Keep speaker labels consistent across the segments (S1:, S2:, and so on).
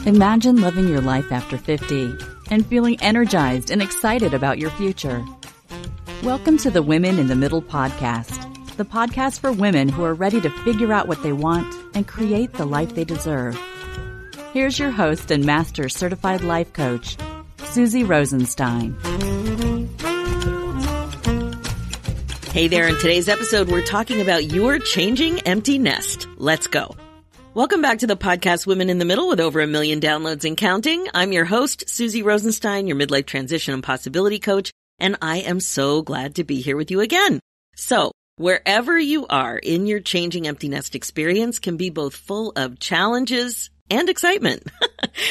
S1: Imagine living your life after 50 and feeling energized and excited about your future. Welcome to the Women in the Middle podcast, the podcast for women who are ready to figure out what they want and create the life they deserve. Here's your host and master certified life coach, Susie Rosenstein.
S2: Hey there, in today's episode, we're talking about your changing empty nest. Let's go. Welcome back to the podcast Women in the Middle with over 1 million downloads and counting. I'm your host, Susie Rosenstein, your midlife transition and possibility coach, and I am so glad to be here with you again. So, wherever you are in your changing empty nest experience can be both full of challenges and excitement.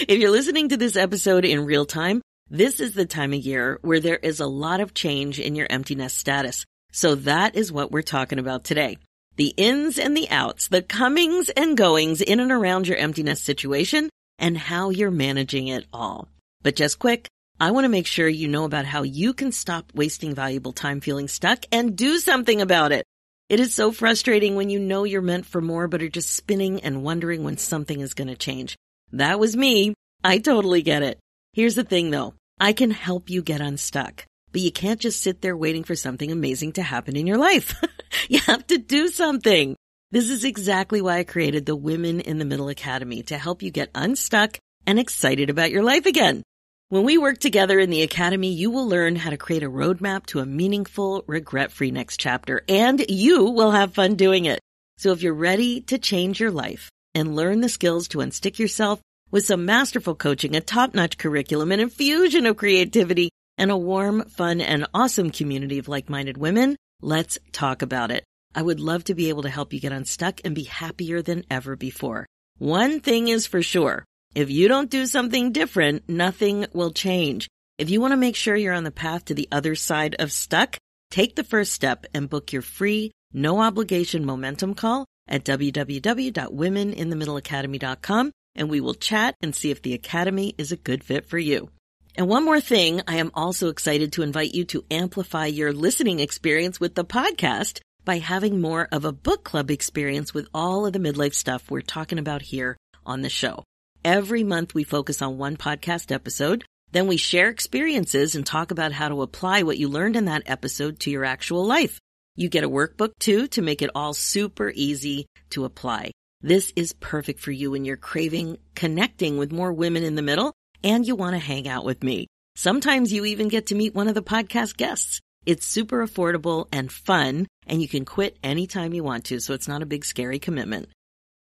S2: If you're listening to this episode in real time, this is the time of year where there is a lot of change in your empty nest status. So that is what we're talking about today. The ins and the outs, the comings and goings in and around your empty nest situation, and how you're managing it all. But just quick, I want to make sure you know about how you can stop wasting valuable time feeling stuck and do something about it. It is so frustrating when you know you're meant for more but are just spinning and wondering when something is going to change. That was me. I totally get it. Here's the thing though. I can help you get unstuck. But you can't just sit there waiting for something amazing to happen in your life. You have to do something. This is exactly why I created the Women in the Middle Academy, to help you get unstuck and excited about your life again. When we work together in the Academy, you will learn how to create a roadmap to a meaningful, regret-free next chapter, and you will have fun doing it. So if you're ready to change your life and learn the skills to unstick yourself with some masterful coaching, a top-notch curriculum, an infusion of creativity, and a warm, fun, and awesome community of like-minded women, let's talk about it. I would love to be able to help you get unstuck and be happier than ever before. One thing is for sure. If you don't do something different, nothing will change. If you want to make sure you're on the path to the other side of stuck, take the first step and book your free, no-obligation momentum call at www.womeninthemiddleacademy.com, and we will chat and see if the Academy is a good fit for you. And one more thing, I am also excited to invite you to amplify your listening experience with the podcast by having more of a book club experience with all of the midlife stuff we're talking about here on the show. Every month we focus on one podcast episode, then we share experiences and talk about how to apply what you learned in that episode to your actual life. You get a workbook too to make it all super easy to apply. This is perfect for you when you're craving connecting with more women in the middle and you want to hang out with me. Sometimes you even get to meet one of the podcast guests. It's super affordable and fun, and you can quit anytime you want to, so it's not a big scary commitment.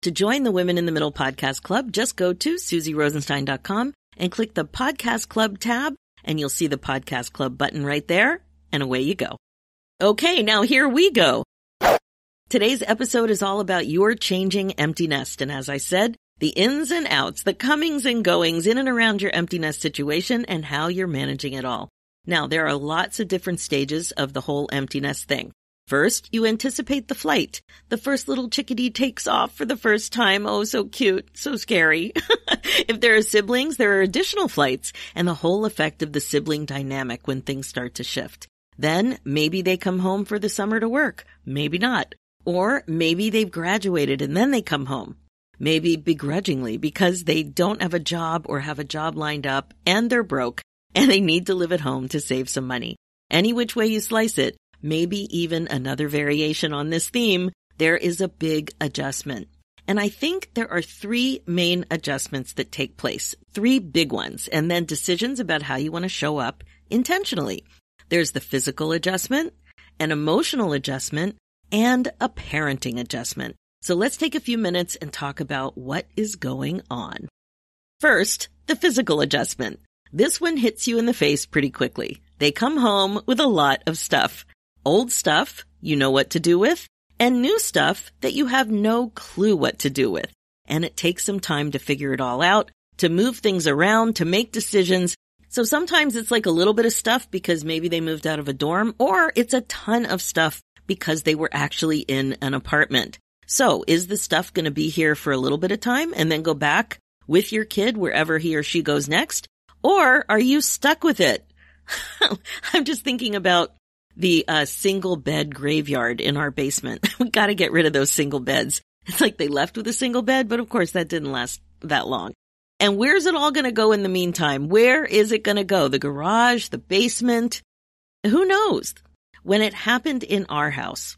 S2: To join the Women in the Middle Podcast Club, just go to SusieRosenstein.com and click the Podcast Club tab, and you'll see the Podcast Club button right there, and away you go. Okay, now here we go. Today's episode is all about your changing empty nest, and as I said, the ins and outs, the comings and goings in and around your empty nest situation, and how you're managing it all. Now, there are lots of different stages of the whole empty nest thing. First, you anticipate the flight. The first little chickadee takes off for the first time. Oh, so cute, so scary. If there are siblings, there are additional flights, and the whole effect of the sibling dynamic when things start to shift. Then, maybe they come home for the summer to work. Maybe not. Or maybe they've graduated and then they come home. Maybe begrudgingly because they don't have a job or have a job lined up and they're broke and they need to live at home to save some money. Any which way you slice it, maybe even another variation on this theme, there is a big adjustment. And I think there are 3 main adjustments that take place, 3 big ones, and then decisions about how you want to show up intentionally. There's the physical adjustment, an emotional adjustment, and a parenting adjustment. So let's take a few minutes and talk about what is going on. First, the physical adjustment. This one hits you in the face pretty quickly. They come home with a lot of stuff. Old stuff you know what to do with, and new stuff that you have no clue what to do with. And it takes some time to figure it all out, to move things around, to make decisions. So sometimes it's like a little bit of stuff because maybe they moved out of a dorm, or it's a ton of stuff because they were actually in an apartment. So is the stuff going to be here for a little bit of time and then go back with your kid wherever he or she goes next? Or are you stuck with it? I'm just thinking about the single bed graveyard in our basement. We got to get rid of those single beds. It's like they left with a single bed, but of course that didn't last that long. And where's it all going to go in the meantime? Where is it going to go? The garage, the basement? Who knows? When it happened in our house,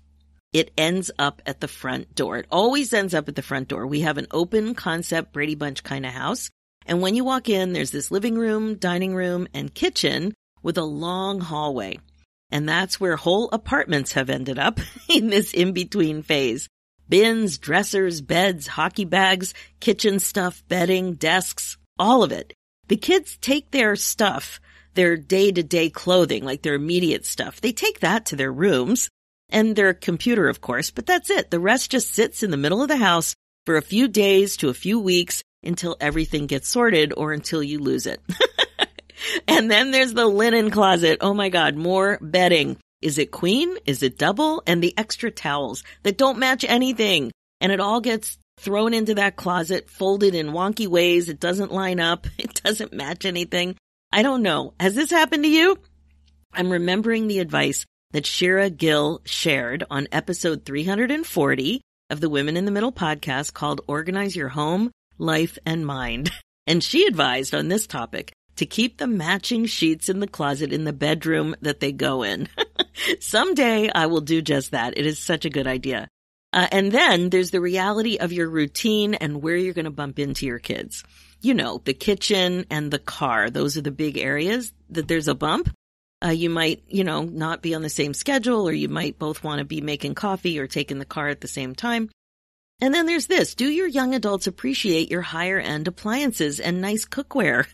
S2: it ends up at the front door. It always ends up at the front door. We have an open concept Brady Bunch kind of house. And when you walk in, there's this living room, dining room, and kitchen with a long hallway. And that's where whole apartments have ended up in this in-between phase. Bins, dressers, beds, hockey bags, kitchen stuff, bedding, desks, all of it. The kids take their stuff, their day-to-day clothing, like their immediate stuff. They take that to their rooms and their computer, of course, but that's it. The rest just sits in the middle of the house for a few days to a few weeks until everything gets sorted or until you lose it. And then there's the linen closet. Oh my God, more bedding. Is it queen? Is it double? And the extra towels that don't match anything. And it all gets thrown into that closet, folded in wonky ways. It doesn't line up. It doesn't match anything. I don't know. Has this happened to you? I'm remembering the advice that Shira Gill shared on episode 340 of the Women in the Middle podcast called Organize Your Home, Life, and Mind. And she advised on this topic to keep the matching sheets in the closet in the bedroom that they go in. Someday I will do just that. It is such a good idea. And then there's the reality of your routine and where you're going to bump into your kids. You know, the kitchen and the car. Those are the big areas that there's a bump. You might, not be on the same schedule, or you might both want to be making coffee or taking the car at the same time. And then there's this. Do your young adults appreciate your higher end appliances and nice cookware?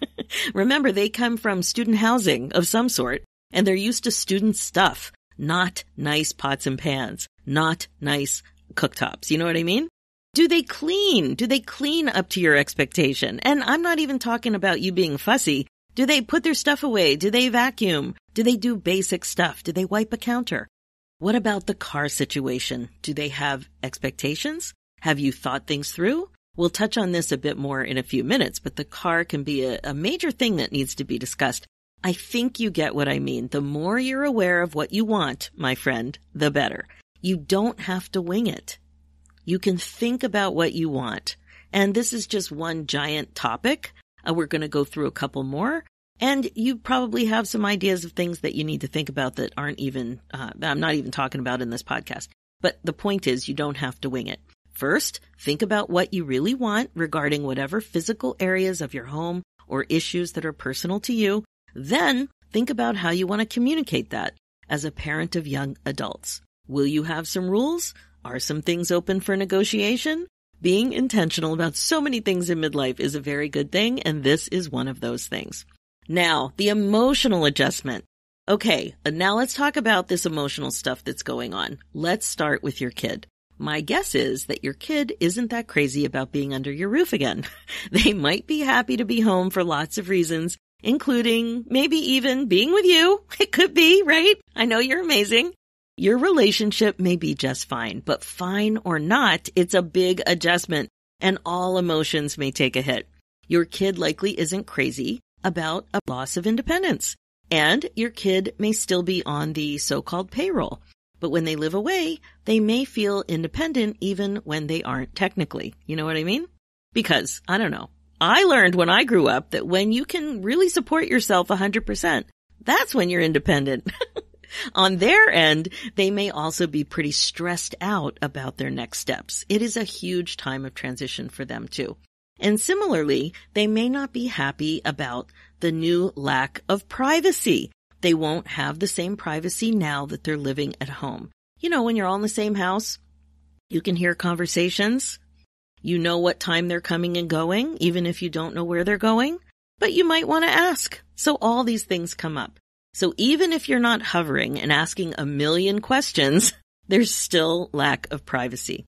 S2: Remember, they come from student housing of some sort, and they're used to student stuff, not nice pots and pans, not nice cooktops. You know what I mean? Do they clean? Do they clean up to your expectation? And I'm not even talking about you being fussy. Do they put their stuff away? Do they vacuum? Do they do basic stuff? Do they wipe a counter? What about the car situation? Do they have expectations? Have you thought things through? We'll touch on this a bit more in a few minutes, but the car can be a major thing that needs to be discussed. I think you get what I mean. The more you're aware of what you want, my friend, the better. You don't have to wing it. You can think about what you want. And this is just one giant topic. We're going to go through a couple more. And you probably have some ideas of things that you need to think about that aren't even, I'm not even talking about in this podcast. But the point is, you don't have to wing it. First, think about what you really want regarding whatever physical areas of your home or issues that are personal to you. Then, think about how you want to communicate that as a parent of young adults. Will you have some rules? Are some things open for negotiation? Being intentional about so many things in midlife is a very good thing, and this is one of those things. Now, the emotional adjustment. Okay, now let's talk about this emotional stuff that's going on. Let's start with your kid. My guess is that your kid isn't that crazy about being under your roof again. They might be happy to be home for lots of reasons, including maybe even being with you. It could be, right? I know you're amazing. Your relationship may be just fine, but fine or not, it's a big adjustment, and all emotions may take a hit. Your kid likely isn't crazy about a loss of independence, and your kid may still be on the so-called payroll. But when they live away, they may feel independent even when they aren't technically. You know what I mean? Because, I don't know, I learned when I grew up that when you can really support yourself 100%, that's when you're independent. On their end, they may also be pretty stressed out about their next steps. It is a huge time of transition for them too. And similarly, they may not be happy about the new lack of privacy. They won't have the same privacy now that they're living at home. You know, when you're all in the same house, you can hear conversations. You know what time they're coming and going, even if you don't know where they're going. But you might want to ask. So all these things come up. So even if you're not hovering and asking a million questions, there's still lack of privacy.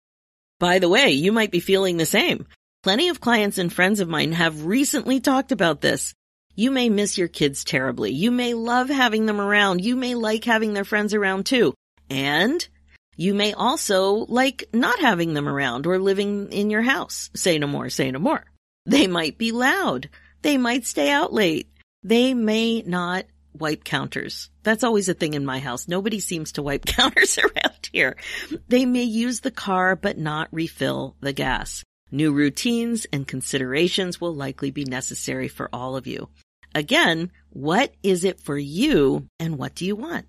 S2: By the way, you might be feeling the same. Plenty of clients and friends of mine have recently talked about this. You may miss your kids terribly. You may love having them around. You may like having their friends around too. And you may also like not having them around or living in your house. Say no more, say no more. They might be loud. They might stay out late. They may not wipe counters. That's always a thing in my house. Nobody seems to wipe counters around here. They may use the car but not refill the gas. New routines and considerations will likely be necessary for all of you. Again, what is it for you and what do you want?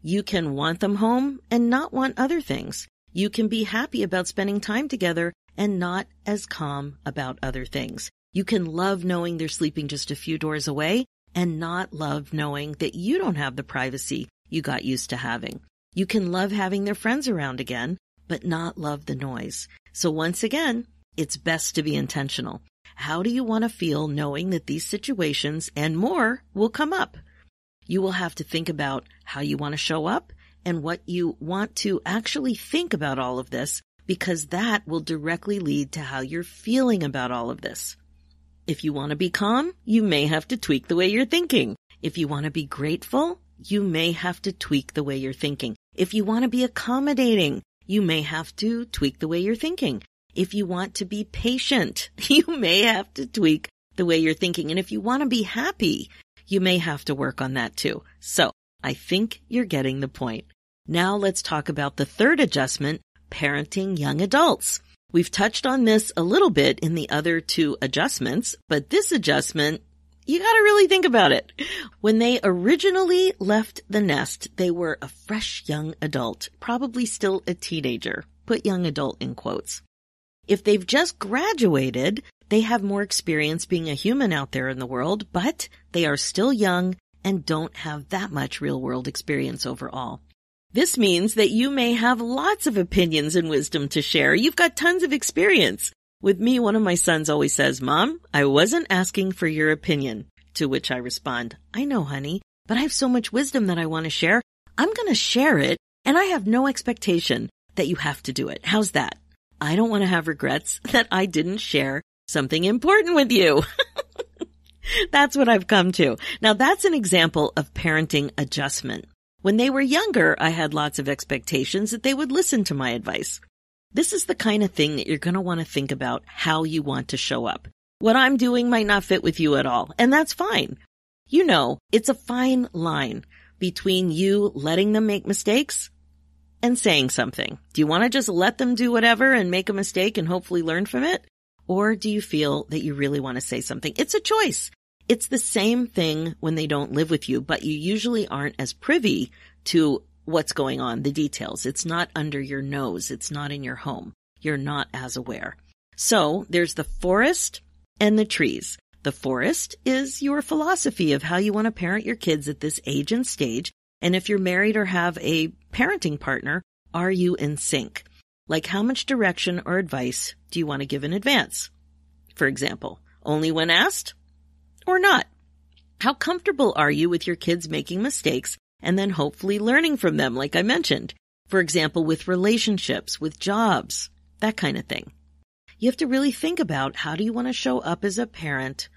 S2: You can want them home and not want other things. You can be happy about spending time together and not as calm about other things. You can love knowing they're sleeping just a few doors away and not love knowing that you don't have the privacy you got used to having. You can love having their friends around again, but not love the noise. So once again, it's best to be intentional. How do you want to feel knowing that these situations and more will come up? You will have to think about how you want to show up and what you want to actually think about all of this, because that will directly lead to how you're feeling about all of this. If you want to be calm, you may have to tweak the way you're thinking. If you want to be grateful, you may have to tweak the way you're thinking. If you want to be accommodating, you may have to tweak the way you're thinking. If you want to be patient, you may have to tweak the way you're thinking. And if you want to be happy, you may have to work on that too. So I think you're getting the point. Now let's talk about the third adjustment, parenting young adults. We've touched on this a little bit in the other two adjustments, but this adjustment, you got to really think about it. When they originally left the nest, they were a fresh young adult, probably still a teenager. Put young adult in quotes. If they've just graduated, they have more experience being a human out there in the world, but they are still young and don't have that much real-world experience overall. This means that you may have lots of opinions and wisdom to share. You've got tons of experience. With me, one of my sons always says, "Mom, I wasn't asking for your opinion." To which I respond, "I know, honey, but I have so much wisdom that I want to share. I'm going to share it, and I have no expectation that you have to do it. How's that? I don't want to have regrets that I didn't share something important with you." That's what I've come to. Now, that's an example of parenting adjustment. When they were younger, I had lots of expectations that they would listen to my advice. This is the kind of thing that you're going to want to think about how you want to show up. What I'm doing might not fit with you at all, and that's fine. You know, it's a fine line between you letting them make mistakes and saying something. Do you want to just let them do whatever and make a mistake and hopefully learn from it? Or do you feel that you really want to say something? It's a choice. It's the same thing when they don't live with you, but you usually aren't as privy to what's going on, the details. It's not under your nose. It's not in your home. You're not as aware. So there's the forest and the trees. The forest is your philosophy of how you want to parent your kids at this age and stage. And if you're married or have a parenting partner, are you in sync? Like, how much direction or advice do you want to give in advance? For example, only when asked or not? How comfortable are you with your kids making mistakes and then hopefully learning from them, like I mentioned? For example, with relationships, with jobs, that kind of thing. You have to really think about, how do you want to show up as a parent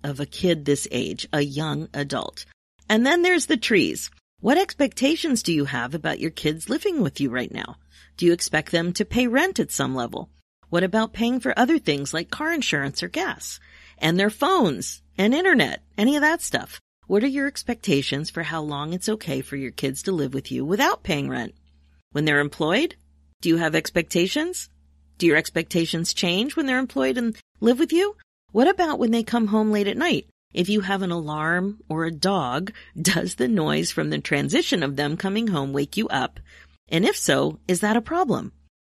S2: of a kid this age, a young adult? And then there's the trees. What expectations do you have about your kids living with you right now? Do you expect them to pay rent at some level? What about paying for other things like car insurance or gas? And their phones and internet, any of that stuff. What are your expectations for how long it's okay for your kids to live with you without paying rent? When they're employed, do you have expectations? Do your expectations change when they're employed and live with you? What about when they come home late at night? If you have an alarm or a dog, does the noise from the transition of them coming home wake you up? And if so, is that a problem?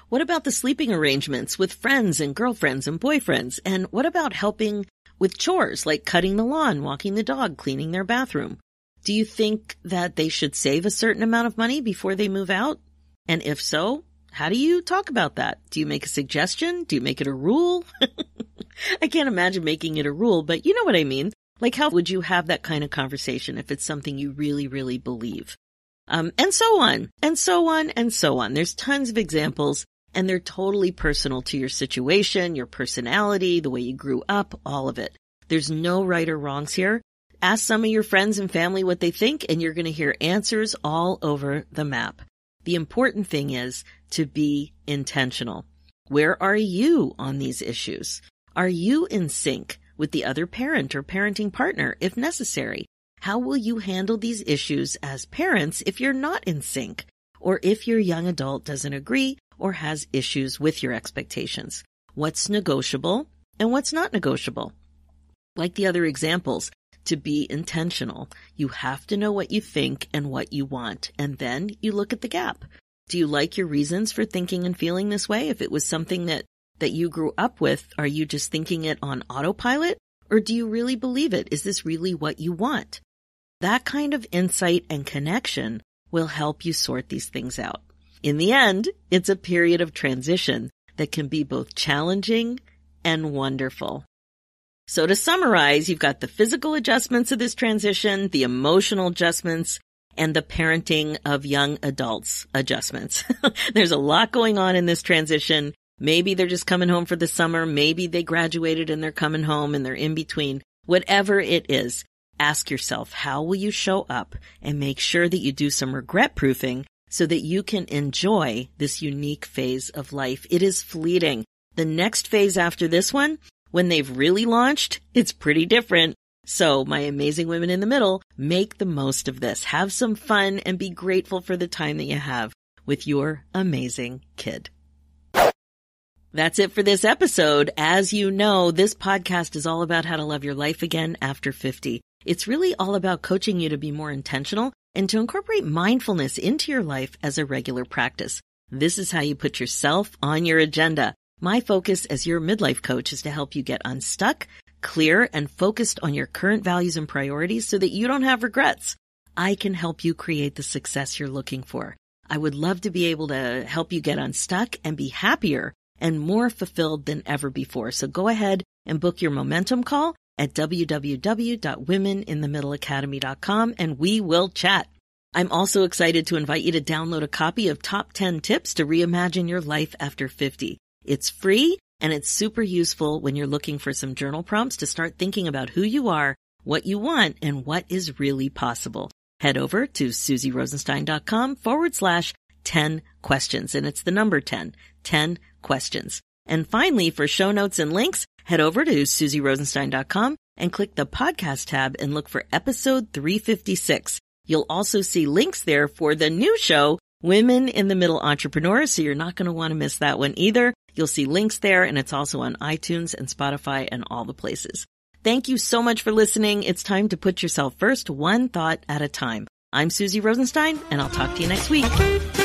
S2: What about the sleeping arrangements with friends and girlfriends and boyfriends? And what about helping with chores like cutting the lawn, walking the dog, cleaning their bathroom? Do you think that they should save a certain amount of money before they move out? And if so, how do you talk about that? Do you make a suggestion? Do you make it a rule? I can't imagine making it a rule, but you know what I mean. Like, how would you have that kind of conversation if it's something you really, really believe? And so on, and so on, and so on. There's tons of examples, and they're totally personal to your situation, your personality, the way you grew up, all of it. There's no right or wrongs here. Ask some of your friends and family what they think, and you're going to hear answers all over the map. The important thing is to be intentional. Where are you on these issues? Are you in sync with the other parent or parenting partner if necessary? How will you handle these issues as parents if you're not in sync, or if your young adult doesn't agree or has issues with your expectations? what's negotiable and what's not negotiable. Like the other examples, to be intentional, you have to know what you think and what you want, and then you look at the gap. Do you like your reasons for thinking and feeling this way? If it was something that you grew up with, are you just thinking it on autopilot? Or do you really believe it? Is this really what you want? That kind of insight and connection will help you sort these things out. In the end, it's a period of transition that can be both challenging and wonderful. So to summarize, you've got the physical adjustments of this transition, the emotional adjustments, and the parenting of young adults adjustments. There's a lot going on in this transition. Maybe they're just coming home for the summer. Maybe they graduated and they're coming home and they're in between. Whatever it is, ask yourself, how will you show up, and make sure that you do some regret proofing so that you can enjoy this unique phase of life. It is fleeting. The next phase after this one, when they've really launched, it's pretty different. So my amazing women in the middle, make the most of this. Have some fun and be grateful for the time that you have with your amazing kid. That's it for this episode. As you know, this podcast is all about how to love your life again after 50. It's really all about coaching you to be more intentional and to incorporate mindfulness into your life as a regular practice. This is how you put yourself on your agenda. My focus as your midlife coach is to help you get unstuck, clear, and focused on your current values and priorities so that you don't have regrets. I can help you create the success you're looking for. I would love to be able to help you get unstuck and be happier and more fulfilled than ever before. So go ahead and book your momentum call at www.womeninthemiddleacademy.com and we will chat. I'm also excited to invite you to download a copy of Top 10 Tips to Reimagine Your Life After 50. It's free and it's super useful when you're looking for some journal prompts to start thinking about who you are, what you want, and what is really possible. Head over to SusieRosenstein.com/10 questions. And it's the number 10 questions. And finally, for show notes and links, head over to SusieRosenstein.com and click the podcast tab and look for episode 356. You'll also see links there for the new show, Women in the Middle Entrepreneurs, so you're not going to want to miss that one either. You'll see links there, and it's also on iTunes and Spotify and all the places. Thank you so much for listening. It's time to put yourself first, one thought at a time. I'm Susie Rosenstein, and I'll talk to you next week.